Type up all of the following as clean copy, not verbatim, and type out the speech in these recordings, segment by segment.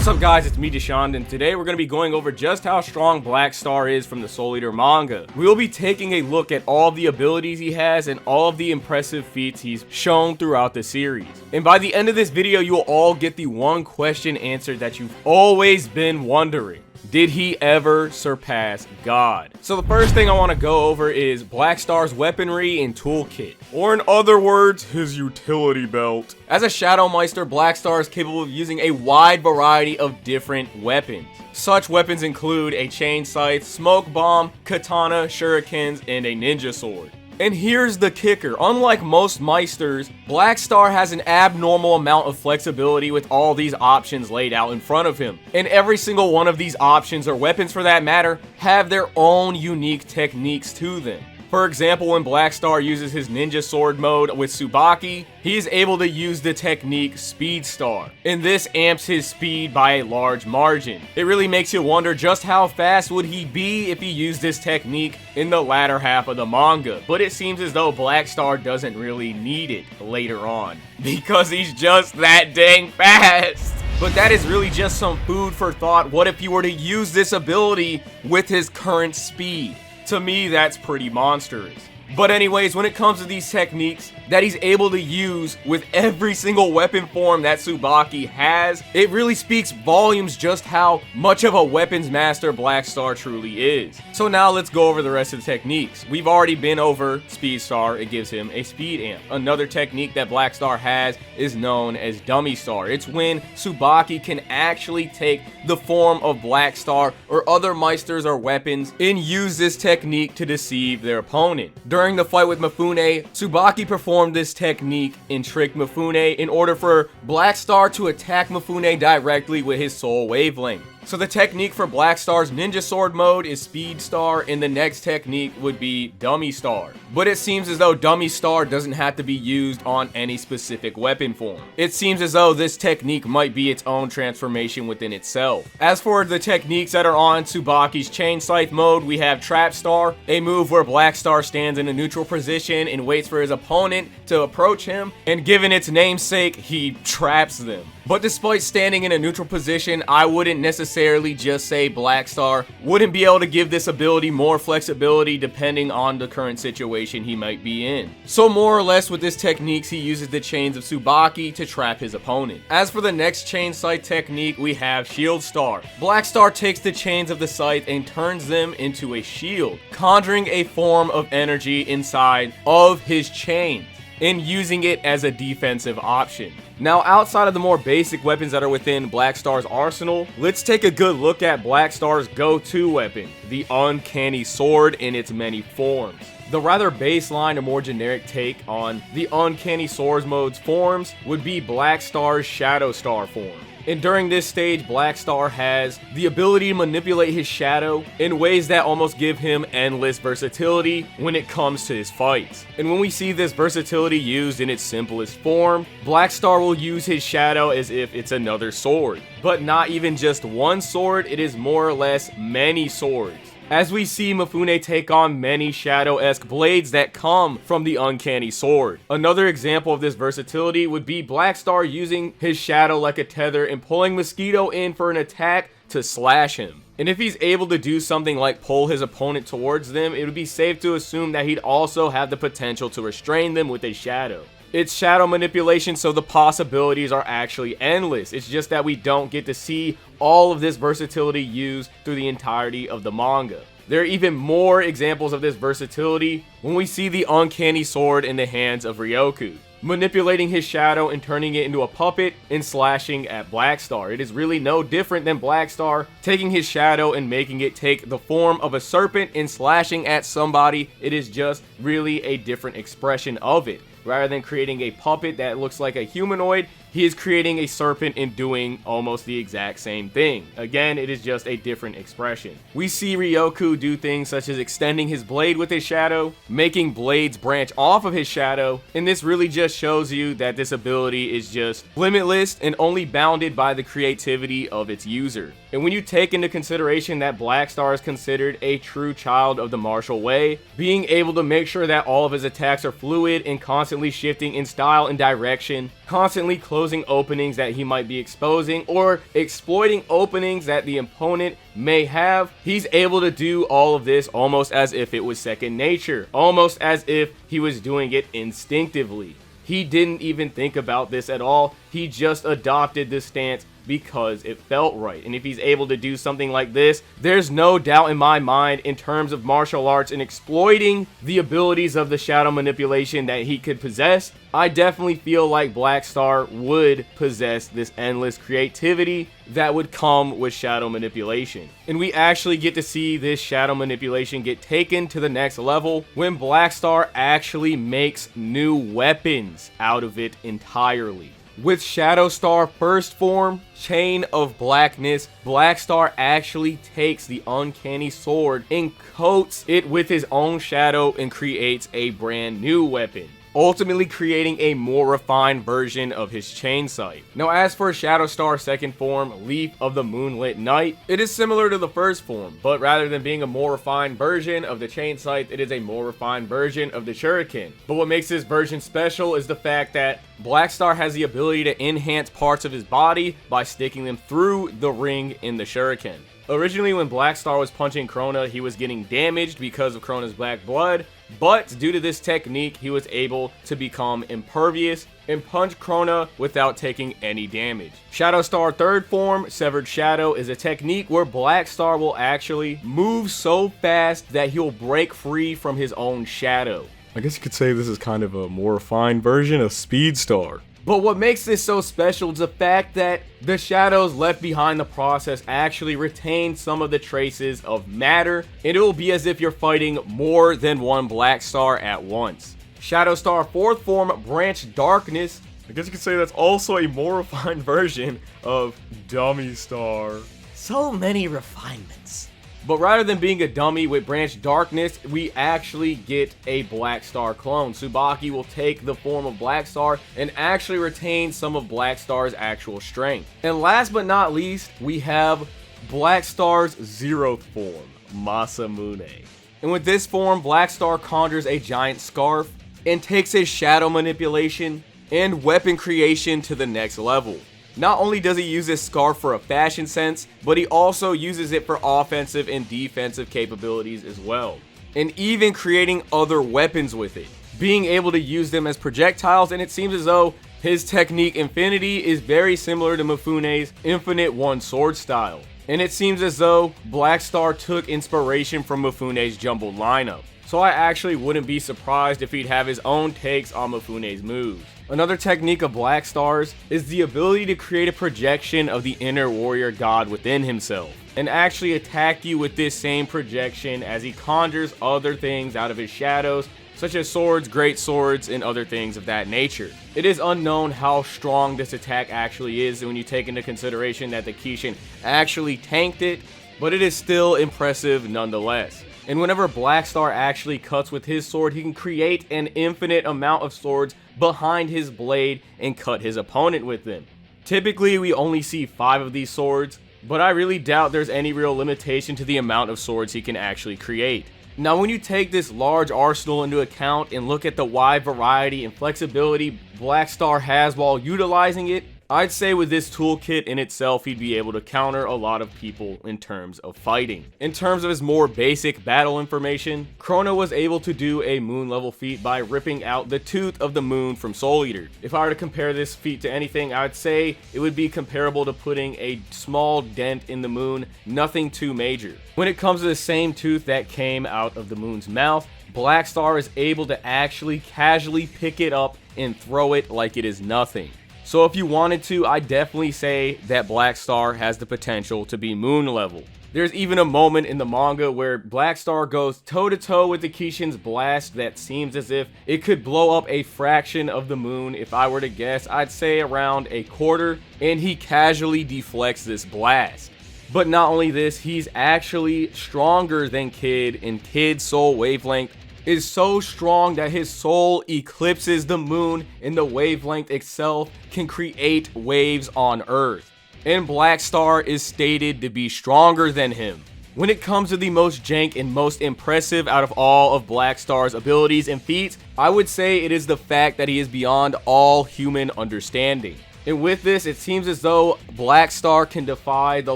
What's up guys, it's me Deshawn, and today we're going to be going over just how strong Black Star is from the Soul Eater manga. We'll be taking a look at all of the abilities he has and all of the impressive feats he's shown throughout the series. And by the end of this video, you'll all get the one question answered that you've always been wondering. Did he ever surpass God? So the first thing I want to go over is Black Star's weaponry and toolkit, or in other words, his utility belt. As a Shadow Meister, Black Star is capable of using a wide variety of different weapons. Such weapons include a chain scythe, smoke bomb, katana, shurikens, and a ninja sword. And here's the kicker, unlike most Meisters, Black Star has an abnormal amount of flexibility with all these options laid out in front of him. And every single one of these options, or weapons for that matter, have their own unique techniques to them. For example, when Black Star uses his ninja sword mode with Tsubaki, he is able to use the technique Speed Star, and this amps his speed by a large margin. It really makes you wonder just how fast would he be if he used this technique in the latter half of the manga, but it seems as though Black Star doesn't really need it later on, because he's just that dang fast. But that is really just some food for thought. What if he were to use this ability with his current speed? To me, that's pretty monstrous. But anyways, when it comes to these techniques that he's able to use with every single weapon form that Tsubaki has, it really speaks volumes just how much of a weapons master Black Star truly is. So now let's go over the rest of the techniques. We've already been over Speed Star. It gives him a speed amp. Another technique that Black Star has is known as Dummy Star. It's when Tsubaki can actually take the form of Black Star or other Meisters or weapons and use this technique to deceive their opponent. During the fight with Mifune, Tsubaki performed this technique and tricked Mifune in order for Black Star to attack Mifune directly with his soul wavelength. So the technique for Black Star's ninja sword mode is Speed Star, and the next technique would be Dummy Star. But it seems as though Dummy Star doesn't have to be used on any specific weapon form. It seems as though this technique might be its own transformation within itself. As for the techniques that are on Tsubaki's Chain Scythe mode, we have Trap Star, a move where Black Star stands in a neutral position and waits for his opponent to approach him, and given its namesake, he traps them. But despite standing in a neutral position, I wouldn't necessarily just say Black Star wouldn't be able to give this ability more flexibility depending on the current situation he might be in. So more or less with this techniques, he uses the chains of Tsubaki to trap his opponent. As for the next chain scythe technique, we have Shield Star. Black Star takes the chains of the scythe and turns them into a shield, conjuring a form of energy inside of his chains and using it as a defensive option. Now, outside of the more basic weapons that are within Black Star's arsenal, let's take a good look at Black Star's go-to weapon, the Uncanny Sword in its many forms. The rather baseline or more generic take on the Uncanny Swords mode's forms would be Black Star's Shadow Star form. And during this stage, Black Star has the ability to manipulate his shadow in ways that almost give him endless versatility when it comes to his fights. And when we see this versatility used in its simplest form, Black Star will use his shadow as if it's another sword. But not even just one sword, it is more or less many swords, as we see Mifune take on many shadow-esque blades that come from the Uncanny Sword. Another example of this versatility would be Black Star using his shadow like a tether and pulling Mosquito in for an attack to slash him. And if he's able to do something like pull his opponent towards them, it would be safe to assume that he'd also have the potential to restrain them with a shadow. It's shadow manipulation, so the possibilities are actually endless. It's just that we don't get to see all of this versatility used through the entirety of the manga. There are even more examples of this versatility when we see the Uncanny Sword in the hands of Ryoku, manipulating his shadow and turning it into a puppet and slashing at Black Star. It is really no different than Black Star taking his shadow and making it take the form of a serpent and slashing at somebody. It is just really a different expression of it. Rather than creating a puppet that looks like a humanoid, he is creating a serpent and doing almost the exact same thing. Again, it is just a different expression. We see Ryoku do things such as extending his blade with his shadow, making blades branch off of his shadow, and this really just shows you that this ability is just limitless and only bounded by the creativity of its user. And when you take into consideration that Black Star is considered a true child of the martial way, being able to make sure that all of his attacks are fluid and constantly shifting in style and direction, constantly closing closing openings that he might be exposing or exploiting openings that the opponent may have. He's able to do all of this almost as if it was second nature, almost as if he was doing it instinctively. He didn't even think about this at all. He just adopted this stance because it felt right. And if he's able to do something like this, there's no doubt in my mind in terms of martial arts and exploiting the abilities of the shadow manipulation that he could possess. I definitely feel like Black Star would possess this endless creativity that would come with shadow manipulation. And we actually get to see this shadow manipulation get taken to the next level when Black Star actually makes new weapons out of it entirely. With Shadow Star first form, Chain of Blackness, Black Star actually takes the uncanny sword and coats it with his own shadow and creates a brand new weapon, ultimately creating a more refined version of his chain sight. Now, as for Shadow Star second form, Leaf of the Moonlit Night, it is similar to the first form, but rather than being a more refined version of the chain sight, it is a more refined version of the shuriken. But what makes this version special is the fact that Black Star has the ability to enhance parts of his body by sticking them through the ring in the shuriken. Originally, when Black Star was punching Krona, he was getting damaged because of Krona's black blood, but due to this technique, he was able to become impervious and punch Krona without taking any damage. Shadow Star third form, Severed Shadow, is a technique where Black Star will actually move so fast that he'll break free from his own shadow. I guess you could say this is kind of a more refined version of Speed Star. But what makes this so special is the fact that the shadows left behind the process actually retain some of the traces of matter, and it will be as if you're fighting more than one Black Star at once. Shadow Star fourth form, Branch Darkness, I guess you could say that's also a more refined version of Dummy Star. So many refinements. But rather than being a dummy with Branch Darkness, we actually get a Black Star clone. Tsubaki will take the form of Black Star and actually retain some of Black Star's actual strength. And last but not least, we have Black Star's zeroth form, Masamune. And with this form, Black Star conjures a giant scarf and takes his shadow manipulation and weapon creation to the next level. Not only does he use this scarf for a fashion sense, but he also uses it for offensive and defensive capabilities as well. And even creating other weapons with it, being able to use them as projectiles, and it seems as though his technique Infinity is very similar to Mifune's Infinite One Sword style. And it seems as though Black Star took inspiration from Mifune's jumbled lineup. So I actually wouldn't be surprised if he'd have his own takes on Mifune's moves. Another technique of Black Star's is the ability to create a projection of the inner warrior god within himself, and actually attack you with this same projection as he conjures other things out of his shadows, such as swords, great swords, and other things of that nature. It is unknown how strong this attack actually is when you take into consideration that the Kishin actually tanked it, but it is still impressive nonetheless. And whenever Black Star actually cuts with his sword, he can create an infinite amount of swords behind his blade and cut his opponent with them. Typically, we only see 5 of these swords, but I really doubt there's any real limitation to the amount of swords he can actually create. Now, when you take this large arsenal into account and look at the wide variety and flexibility Black Star has while utilizing it, I'd say with this toolkit in itself, he'd be able to counter a lot of people in terms of fighting. In terms of his more basic battle information, Krona was able to do a moon level feat by ripping out the tooth of the moon from Soul Eater. If I were to compare this feat to anything, I'd say it would be comparable to putting a small dent in the moon, nothing too major. When it comes to the same tooth that came out of the moon's mouth, Black Star is able to actually casually pick it up and throw it like it is nothing. So if you wanted to, I definitely say that Black Star has the potential to be moon level. There's even a moment in the manga where Black Star goes toe-to-toe with the Kishin's blast that seems as if it could blow up a fraction of the moon. If I were to guess, I'd say around a quarter, and he casually deflects this blast. But not only this, he's actually stronger than Kid, and Kid's soul wavelength is so strong that his soul eclipses the moon, and the wavelength itself can create waves on Earth. And Black Star is stated to be stronger than him. When it comes to the most jank and most impressive out of all of Black Star's abilities and feats, I would say it is the fact that he is beyond all human understanding. And with this, it seems as though Black Star can defy the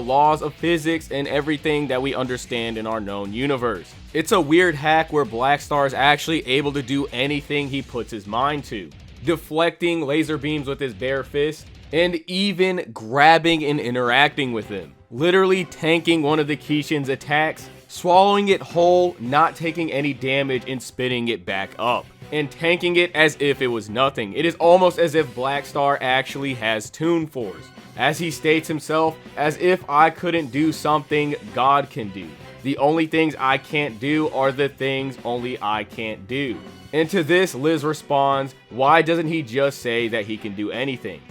laws of physics and everything that we understand in our known universe. It's a weird hack where Black Star is actually able to do anything he puts his mind to, deflecting laser beams with his bare fist, and even grabbing and interacting with them, literally tanking one of the Kishin's attacks, swallowing it whole, not taking any damage, and spitting it back up, and tanking it as if it was nothing. It is almost as if Black Star actually has Toon Force. As he states himself, as if I couldn't do something God can do. The only things I can't do are the things only I can't do. And to this, Liz responds, why doesn't he just say that he can do anything?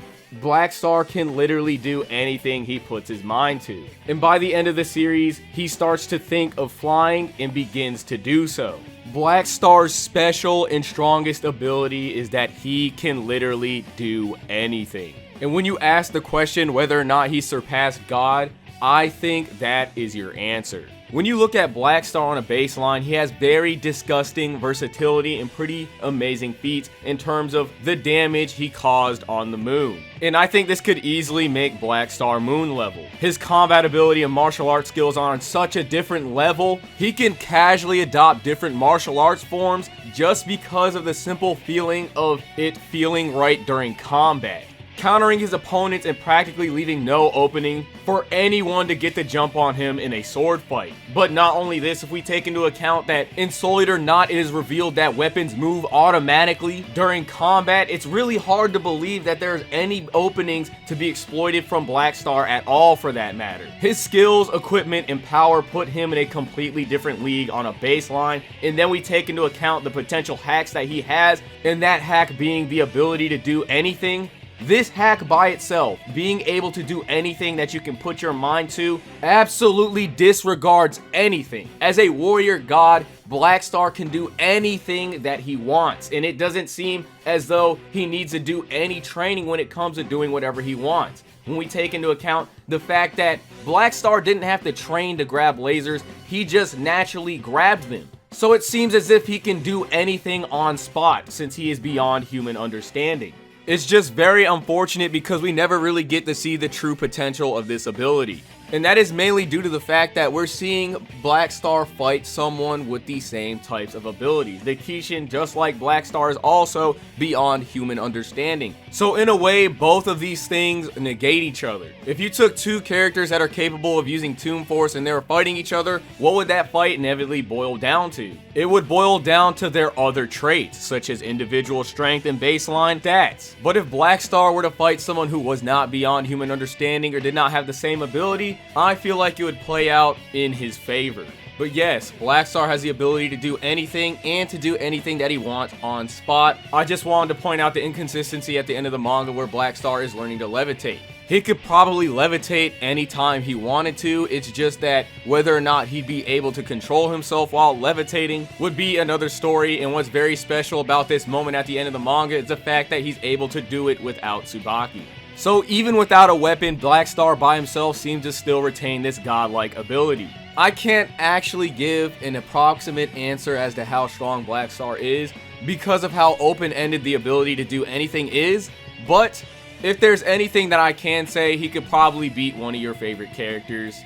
Black Star can literally do anything he puts his mind to. And by the end of the series, he starts to think of flying and begins to do so. Black Star's special and strongest ability is that he can literally do anything. And when you ask the question whether or not he surpassed God, I think that is your answer. When you look at Black Star on a baseline, he has very disgusting versatility and pretty amazing feats in terms of the damage he caused on the moon. And I think this could easily make Black Star moon level. His combat ability and martial arts skills are on such a different level, he can casually adopt different martial arts forms just because of the simple feeling of it feeling right during combat, countering his opponents and practically leaving no opening for anyone to get the jump on him in a sword fight. But not only this, if we take into account that in Soul Eater Not it is revealed that weapons move automatically during combat, it's really hard to believe that there's any openings to be exploited from Black Star at all for that matter. His skills, equipment, and power put him in a completely different league on a baseline, and then we take into account the potential hacks that he has, and that hack being the ability to do anything. This hack by itself, being able to do anything that you can put your mind to, absolutely disregards anything. As a warrior god, Black Star can do anything that he wants, and it doesn't seem as though he needs to do any training when it comes to doing whatever he wants. When we take into account the fact that Black Star didn't have to train to grab lasers, he just naturally grabbed them. So it seems as if he can do anything on spot since he is beyond human understanding. It's just very unfortunate because we never really get to see the true potential of this ability. And that is mainly due to the fact that we're seeing Black Star fight someone with the same types of abilities. The Kishin, just like Black Star, is also beyond human understanding. So in a way, both of these things negate each other. If you took two characters that are capable of using Toon Force and they were fighting each other, what would that fight inevitably boil down to? It would boil down to their other traits, such as individual strength and baseline stats. But if Black Star were to fight someone who was not beyond human understanding or did not have the same ability, I feel like it would play out in his favor. But yes, Black Star has the ability to do anything and to do anything that he wants on spot. I just wanted to point out the inconsistency at the end of the manga where Black Star is learning to levitate. He could probably levitate anytime he wanted to, it's just that whether or not he'd be able to control himself while levitating would be another story, and what's very special about this moment at the end of the manga is the fact that he's able to do it without Tsubaki. So even without a weapon, Black Star by himself seems to still retain this godlike ability. I can't actually give an approximate answer as to how strong Black Star is because of how open-ended the ability to do anything is, but if there's anything that I can say, he could probably beat one of your favorite characters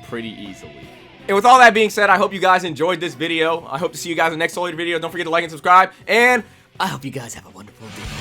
pretty easily. And with all that being said, I hope you guys enjoyed this video. I hope to see you guys in the next Soul Eater video. Don't forget to like and subscribe, and I hope you guys have a wonderful day.